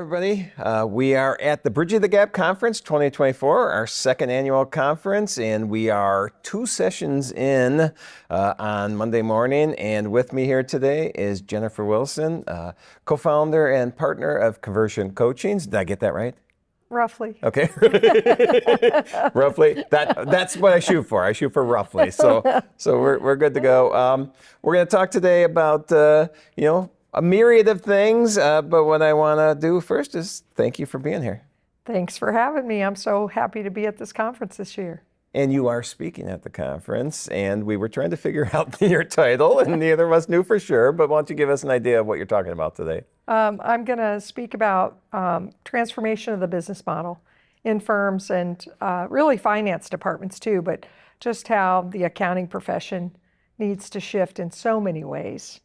everybody. We are at the Bridging the Gap Conference 2024, our second annual conference, and we are 2 sessions in on Monday morning. And with me here today is Jennifer Wilson, co-founder and partner of ConvergenceCoaching. Did I get that right? Roughly. Okay. Roughly. That's what I shoot for. I shoot for roughly. So we're good to go. We're going to talk today about a myriad of things, but what I want to do first is thank you for being here. Thanks for having me. I'm so happy to be at this conference this year. And you are speaking at the conference, and we were trying to figure out your title, and neither of us knew for sure, but why don't you give us an idea of what you're talking about today? I'm going to speak about transformation of the business model in firms and really finance departments too, but just how the accounting profession needs to shift in so many ways.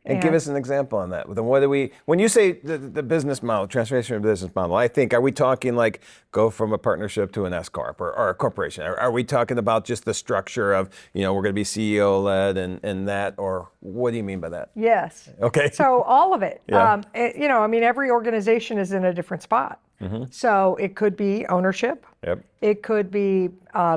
And give us an example on that. Then what do we, when you say the business model, transformation of the business model, I think, are we talking like go from a partnership to an S-Corp or a corporation? Are we talking about just the structure of, we're going to be CEO-led and that, or what do you mean by that? Yes. Okay. So all of it. Yeah. Every organization is in a different spot. Mm-hmm. So it could be ownership. Yep. It could be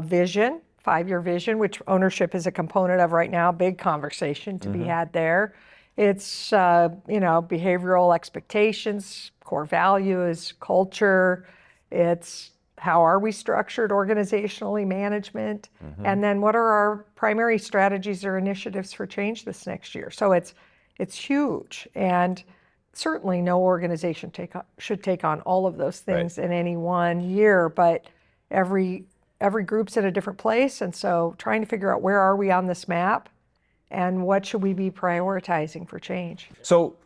vision, 5-year vision, which ownership is a component of right now, big conversation to be had there. It's, behavioral expectations, core values, culture. It's how are we structured organizationally, management, and then what are our primary strategies or initiatives for change this next year? So it's huge, and certainly no organization should take on all of those things in any one year, but every group's in a different place, and so trying to figure out where are we on this map, and what should we be prioritizing for change? So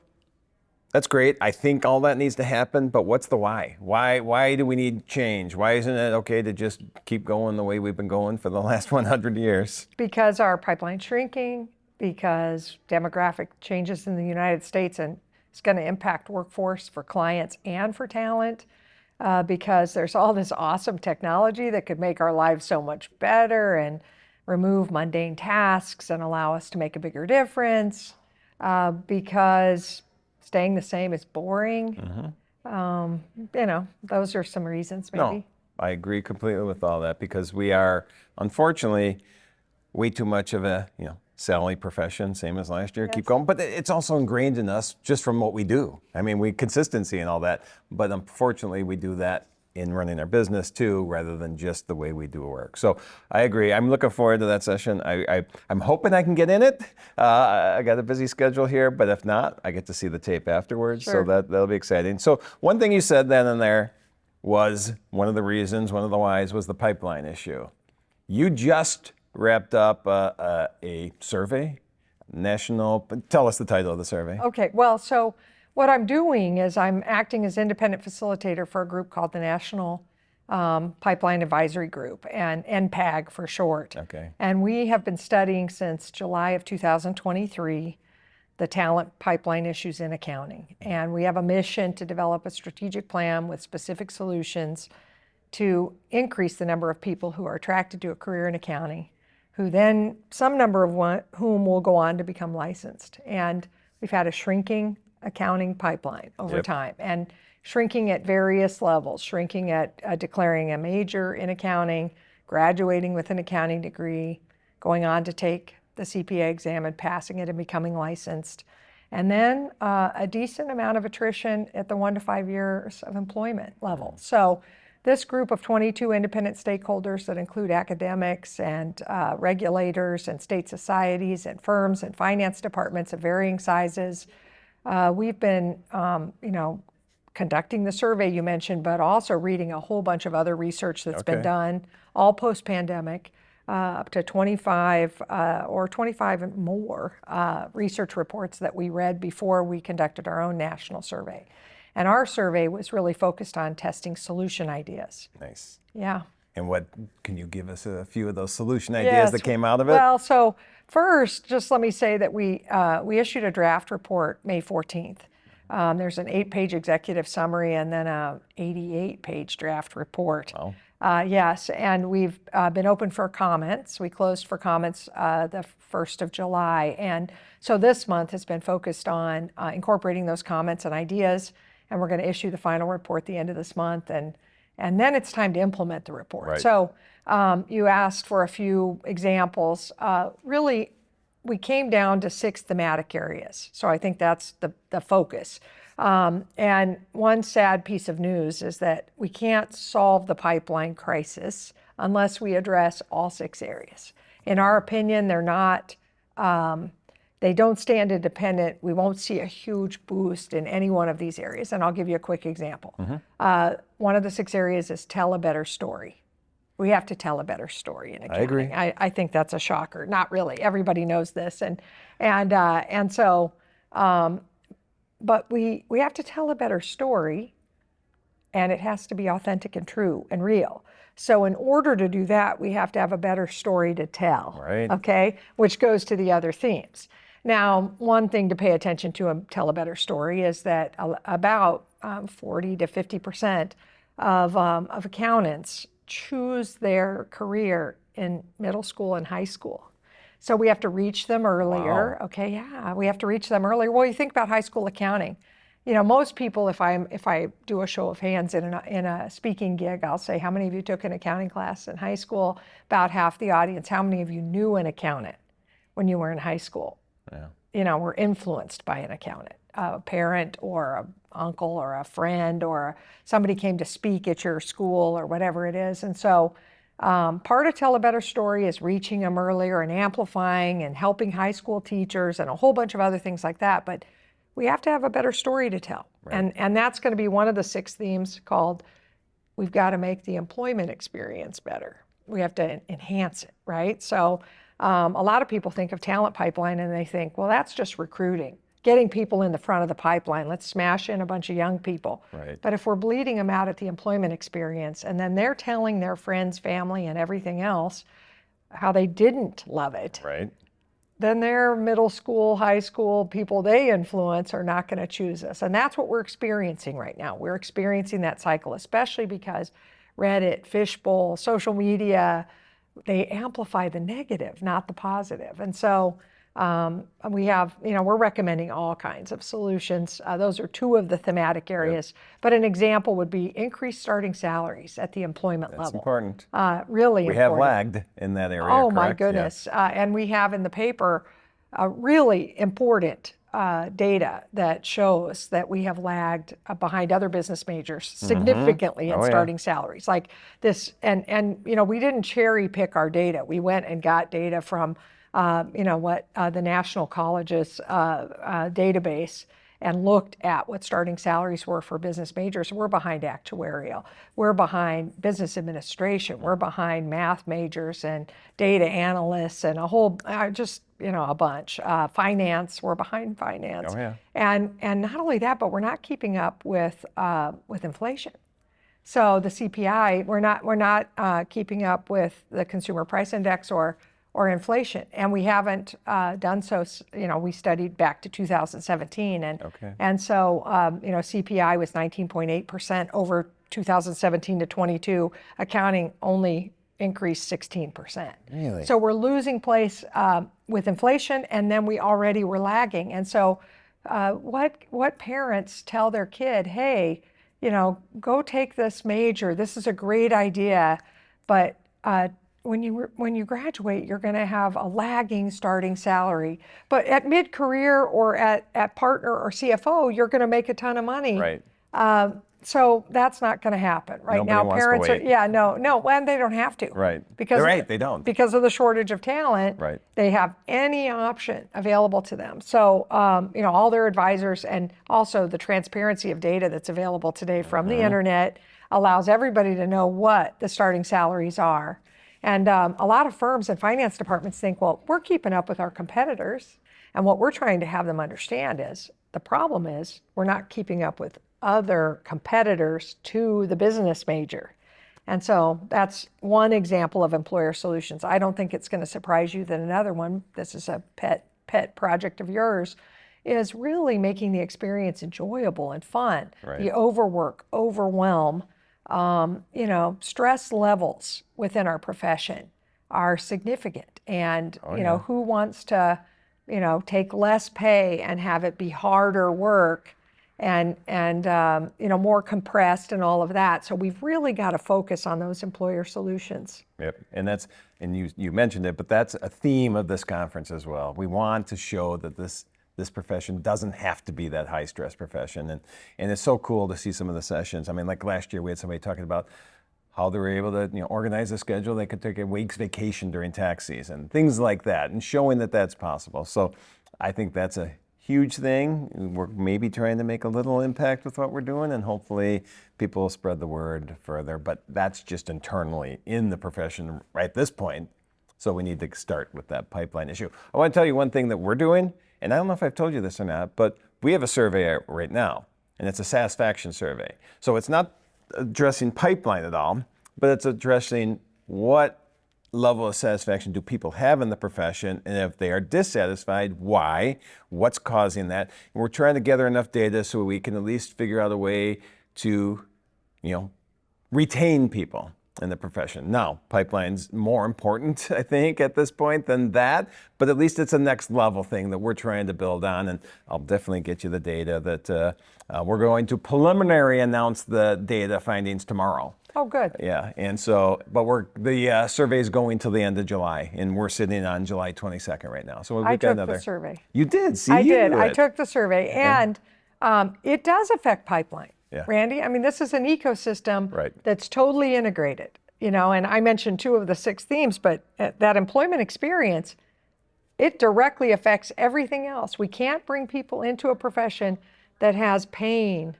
that's great. I think all that needs to happen, but what's the why? Why do we need change? Why isn't it okay to just keep going the way we've been going for the last 100 years? Because our pipeline's shrinking, because demographic changes in the United States, and it's going to impact workforce for clients and for talent, because there's all this awesome technology that could make our lives so much better and remove mundane tasks and allow us to make a bigger difference, because staying the same is boring. Those are some reasons maybe. No, I agree completely with all that, because we are, unfortunately, way too much of a, salary profession, same as last year, keep going. But it's also ingrained in us just from what we do. I mean, consistency and all that, but unfortunately we do that in running our business too, rather than just the way we do work. So I agree. I'm looking forward to that session. I'm hoping I can get in it. I got a busy schedule here, but if not, I get to see the tape afterwards. Sure. So that'll be exciting. So one thing you said then and there was one of the reasons, one of the whys was the pipeline issue. You just wrapped up a survey, tell us the title of the survey. Okay, well, so what I'm doing is I'm acting as independent facilitator for a group called the National Pipeline Advisory Group, and NPAG for short. Okay. And we have been studying since July of 2023 the talent pipeline issues in accounting. And we have a mission to develop a strategic plan with specific solutions to increase the number of people who are attracted to a career in accounting, who then, some number of whom will go on to become licensed. And we've had a shrinking accounting pipeline over time, and shrinking at various levels, shrinking at declaring a major in accounting, graduating with an accounting degree, going on to take the CPA exam and passing it and becoming licensed, and then a decent amount of attrition at the 1 to 5 years of employment level. So this group of 22 independent stakeholders that include academics and regulators and state societies and firms and finance departments of varying sizes, we've been, conducting the survey you mentioned, but also reading a whole bunch of other research that's been done, all post-pandemic, up to 25 or 25 and more research reports that we read before we conducted our own national survey. And our survey was really focused on testing solution ideas. Nice. Yeah. And can you give us a few of those solution ideas that came out of it? Well, so first, just let me say that we issued a draft report May 14th. There's an 8-page executive summary and then a 88-page draft report. Wow. Yes, and we've been open for comments. We closed for comments the 1st of July. And so this month has been focused on incorporating those comments and ideas and we're going to issue the final report the end of this month, and then it's time to implement the report. Right. So you asked for a few examples. Really, we came down to 6 thematic areas. So I think that's the focus. And one sad piece of news is that we can't solve the pipeline crisis unless we address all 6 areas. In our opinion, they're not, they don't stand independent. We won't see a huge boost in any one of these areas. And I'll give you a quick example. One of the 6 areas is tell a better story. We have to tell a better story in accounting. I agree. I think that's a shocker. Not really. Everybody knows this. And so, but we have to tell a better story, and it has to be authentic and true and real. So in order to do that, we have to have a better story to tell, Right. okay? Which goes to the other themes. Now, one thing to pay attention to and tell a better story is that about 40 to 50% of accountants choose their career in middle school and high school. So we have to reach them earlier. Wow. Okay, yeah, we have to reach them earlier. Well, you think about high school accounting. You know, most people, if I do a show of hands in a speaking gig, I'll say, how many of you took an accounting class in high school? About half the audience. How many of you knew an accountant when you were in high school? Yeah. You know, were influenced by an accountant, a parent or an uncle or a friend, or somebody came to speak at your school or whatever it is. And so part of Tell a Better Story is reaching them earlier and amplifying and helping high school teachers and a whole bunch of other things like that. But we have to have a better story to tell. Right. And that's going to be one of the 6 themes called, we've got to make the employment experience better. We have to enhance it, right? So a lot of people think of talent pipeline and they think, well, that's just recruiting, getting people in the front of the pipeline. Let's smash in a bunch of young people. Right. But if we're bleeding them out at the employment experience, and then they're telling their friends, family, and everything else how they didn't love it, Right. then their middle school, high school people they influence are not going to choose us. And that's what we're experiencing right now. We're experiencing that cycle, especially because Reddit, Fishbowl, social media, they amplify the negative, not the positive. And so we have, we're recommending all kinds of solutions. Those are 2 of the thematic areas. Yep. But an example would be increased starting salaries at the employment level. That's important. Really important. We have lagged in that area. Oh, correct? my goodness. Yeah. And we have in the paper really important data that shows that we have lagged behind other business majors significantly in starting salaries. Like this, and we didn't cherry pick our data. We went and got data from the National Colleges database and looked at what starting salaries were for business majors. We're behind actuarial. We're behind business administration. We're behind math majors and data analysts and a whole, a bunch. Finance, we're behind finance. Oh, yeah. And not only that, but we're not keeping up with inflation. So the CPI, we're not keeping up with the consumer price index or inflation, and we haven't done so. We studied back to 2017, and so CPI was 19.8% over 2017 to 22. Accounting only increased 16%. Really? So we're losing place with inflation, and then we already were lagging. And so, what parents tell their kid? Hey, go take this major. This is a great idea, but when you graduate, you're going to have a lagging starting salary. But at mid-career or at partner or CFO, you're going to make a ton of money. Right. So that's not going to happen right Nobody now. wants Parents to are, wait. no, and they don't have to. Right. Because They're right, they don't. Because of the shortage of talent. Right. They have any option available to them. So all their advisors, and also the transparency of data that's available today from the internet allows everybody to know what the starting salaries are. And a lot of firms and finance departments think, well, we're keeping up with our competitors. And what we're trying to have them understand is the problem is we're not keeping up with other competitors to the business major. And so that's one example of employer solutions. I don't think it's going to surprise you that another one, this is a pet project of yours, is really making the experience enjoyable and fun. Right. The overwork, overwhelm, stress levels within our profession are significant. And, who wants to, take less pay and have it be harder work and more compressed and all of that. So we've really got to focus on those employer solutions. Yep, and you mentioned it, but that's a theme of this conference as well. We want to show that this profession doesn't have to be that high stress profession, and it's so cool to see some of the sessions. I mean, like last year we had somebody talking about how they were able to organize a schedule. They could take a week's vacation during tax season, things like that, and showing that that's possible. So I think that's a huge thing. We're maybe trying to make a little impact with what we're doing, and hopefully people will spread the word further. But that's just internally in the profession right at this point. So we need to start with that pipeline issue. I want to tell you one thing that we're doing, and I don't know if I've told you this or not, but we have a survey right now, and it's a satisfaction survey. So it's not addressing pipeline at all, but it's addressing what level of satisfaction do people have in the profession, and if they are dissatisfied, why, what's causing that. And we're trying to gather enough data so we can at least figure out a way to, retain people in the profession. Now, pipeline's more important, I think, at this point than that, but at least it's a next level thing that we're trying to build on, and I'll definitely get you the data that we're going to preliminary announce the data findings tomorrow. Oh, good. Yeah, and so, but the survey is going till the end of July, and we're sitting on July 22nd right now. So we've I got took another. the survey. You did? See, I you did. do I it. took the survey, and it does affect pipeline. Yeah. Randy, I mean, this is an ecosystem Right. that's totally integrated, and I mentioned 2 of the 6 themes, but that employment experience, it directly affects everything else. We can't bring people into a profession that has pain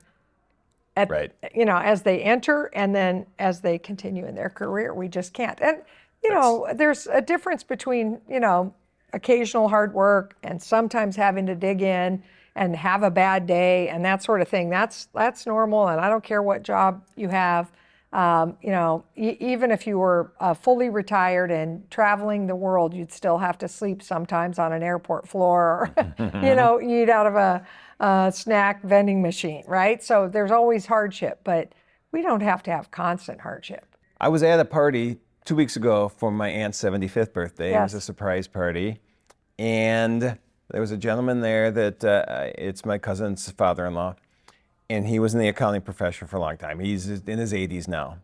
Right. as they enter and then as they continue in their career. We just can't. And, there's a difference between, occasional hard work and sometimes having to dig in and have a bad day and that sort of thing. That's normal, and I don't care what job you have. Even if you were fully retired and traveling the world, you'd still have to sleep sometimes on an airport floor or, eat out of a snack vending machine, right? So there's always hardship, but we don't have to have constant hardship. I was at a party 2 weeks ago for my aunt's 75th birthday. It was Yes. a surprise party, and there was a gentleman there that it's my cousin's father-in-law, and he was in the accounting profession for a long time. He's in his 80s now.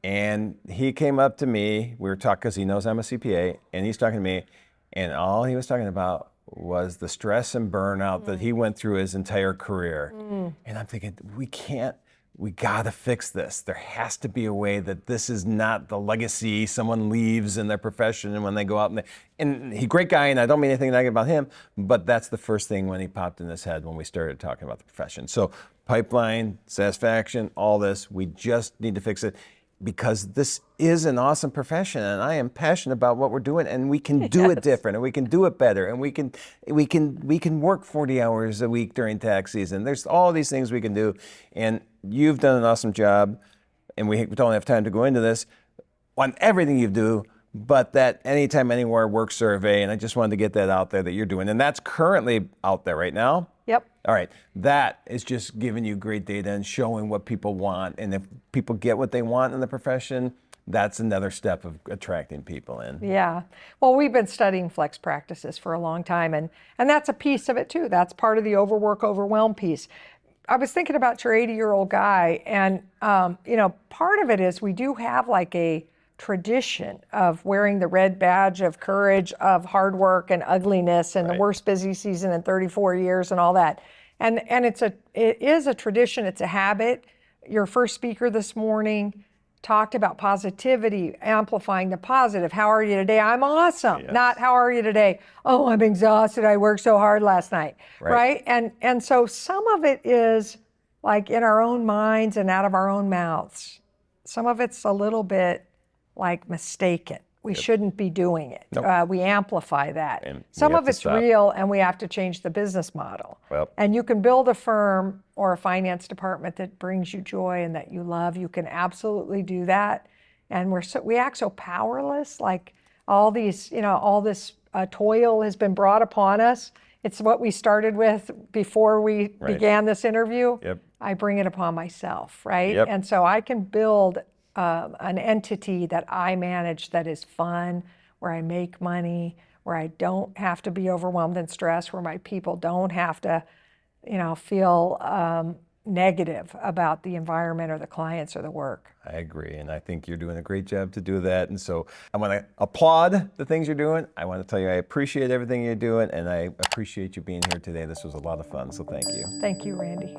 And he came up to me, we were talking because he knows I'm a CPA, and he's talking to me, and all he was talking about was the stress and burnout that he went through his entire career. And I'm thinking, we gotta fix this. There has to be a way that this is not the legacy someone leaves in their profession and when they go out and he's a great guy, and I don't mean anything negative about him, but that's the first thing when he popped in his head when we started talking about the profession. So pipeline, satisfaction, all this, we just need to fix it because this is an awesome profession, and I am passionate about what we're doing, and we can do it different, and we can do it better, and we can work 40 hours a week during tax season. There's all these things we can do, and you've done an awesome job, and we don't have time to go into this, on everything you do, but that Anytime, Anywhere work survey, and I just wanted to get that out there that you're doing, and that's currently out there right now? Yep. All right, that is just giving you great data and showing what people want, and if people get what they want in the profession, that's another step of attracting people in. Yeah. Well, we've been studying flex practices for a long time, and that's a piece of it too. That's part of the overwork, overwhelm piece. I was thinking about your 80-year-old guy, and part of it is we do have like a tradition of wearing the red badge of courage, of hard work and ugliness, and the worst busy season in 34 years and all that. And it is a tradition, it's a habit. Your first speaker this morning talked about positivity, amplifying the positive. How are you today? I'm awesome. Yes. Not how are you today? Oh, I'm exhausted. I worked so hard last night. Right? And so some of it is like in our own minds and out of our own mouths. Some of it's a little bit like mistaken. We shouldn't be doing it. Nope. We amplify that. And Some we have of to it's stop. real, and we have to change the business model. Well. And you can build a firm or a finance department that brings you joy and that you love. You can absolutely do that. And we act so powerless, like all this toil has been brought upon us. It's what we started with before we began this interview. Yep. I bring it upon myself, right? Yep. And so I can build an entity that I manage that is fun, where I make money, where I don't have to be overwhelmed and stressed, where my people don't have to feel negative about the environment or the clients or the work. I agree, and I think you're doing a great job to do that. And so I want to applaud the things you're doing. I want to tell you I appreciate everything you're doing, and I appreciate you being here today. This was a lot of fun, so thank you. Thank you, Randy.